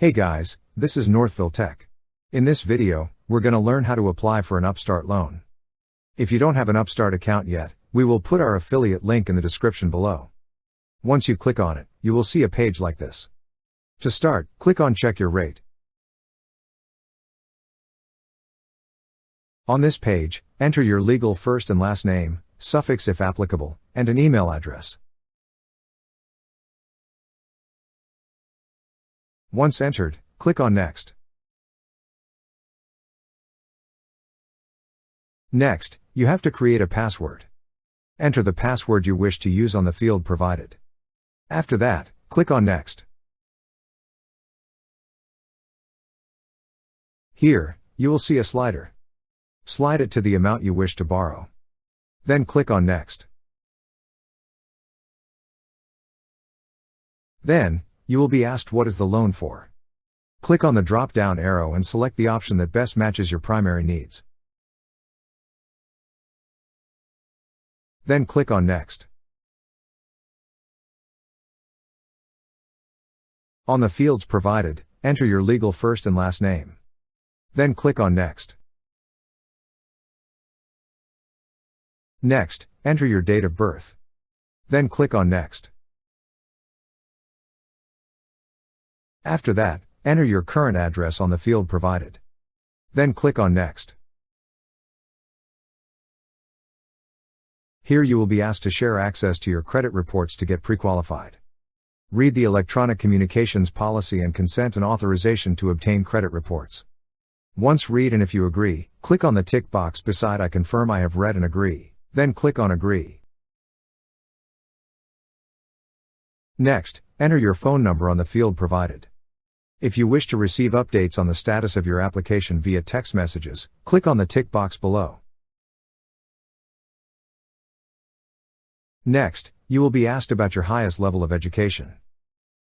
Hey guys, this is Northville Tech. In this video, we're going to learn how to apply for an Upstart loan. If you don't have an Upstart account yet, we will put our affiliate link in the description below. Once you click on it, you will see a page like this. To start, click on Check Your Rate. On this page, enter your legal first and last name, suffix if applicable, and an email address. Once entered, click on Next. Next, you have to create a password. Enter the password you wish to use on the field provided. After that, click on Next. Here, you will see a slider. Slide it to the amount you wish to borrow. Then click on Next. Then, you will be asked what is the loan for. Click on the drop-down arrow and select the option that best matches your primary needs. Then click on Next. On the fields provided, enter your legal first and last name. Then click on Next. Next, enter your date of birth. Then click on Next. After that, enter your current address on the field provided. Then click on Next. Here you will be asked to share access to your credit reports to get pre-qualified. Read the electronic communications policy and consent and authorization to obtain credit reports. Once read and if you agree, click on the tick box beside I confirm I have read and agree, then click on Agree. Next, enter your phone number on the field provided. If you wish to receive updates on the status of your application via text messages, click on the tick box below. Next, you will be asked about your highest level of education.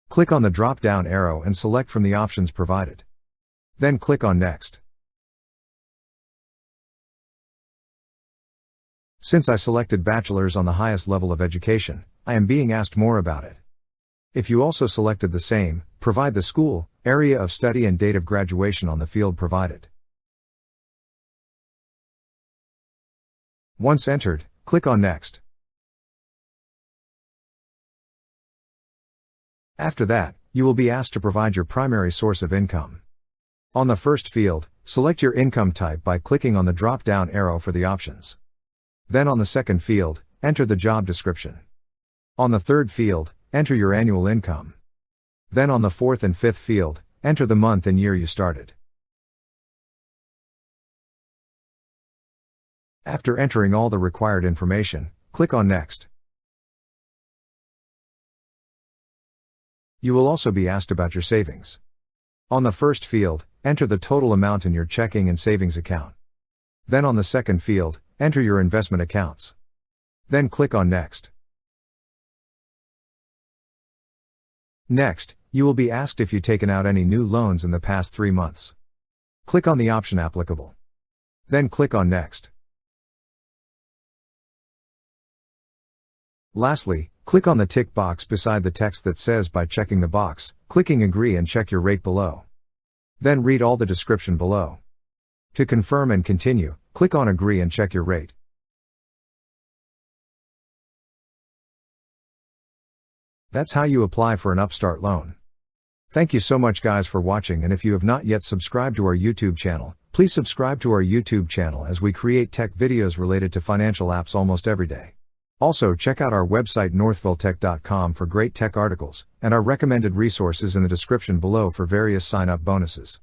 Click on the drop-down arrow and select from the options provided. Then click on Next. Since I selected bachelor's on the highest level of education, I am being asked more about it. If you also selected the same, provide the school, area of study and date of graduation on the field provided. Once entered, click on Next. After that, you will be asked to provide your primary source of income. On the first field, select your income type by clicking on the drop-down arrow for the options. Then on the second field, enter the job description. On the third field, enter your annual income. Then on the fourth and fifth field, enter the month and year you started. After entering all the required information, click on Next. You will also be asked about your savings. On the first field, enter the total amount in your checking and savings account. Then on the second field, enter your investment accounts. Then click on Next. Next, you will be asked if you've taken out any new loans in the past 3 months. Click on the option applicable. Then click on Next. Lastly, click on the tick box beside the text that says by checking the box, clicking Agree and check your rate below. Then read all the description below. To confirm and continue, click on Agree and check your rate. That's how you apply for an Upstart loan. Thank you so much guys for watching, and if you have not yet subscribed to our YouTube channel, please subscribe to our YouTube channel as we create tech videos related to financial apps almost every day. Also check out our website northvilletech.com for great tech articles, and our recommended resources in the description below for various sign-up bonuses.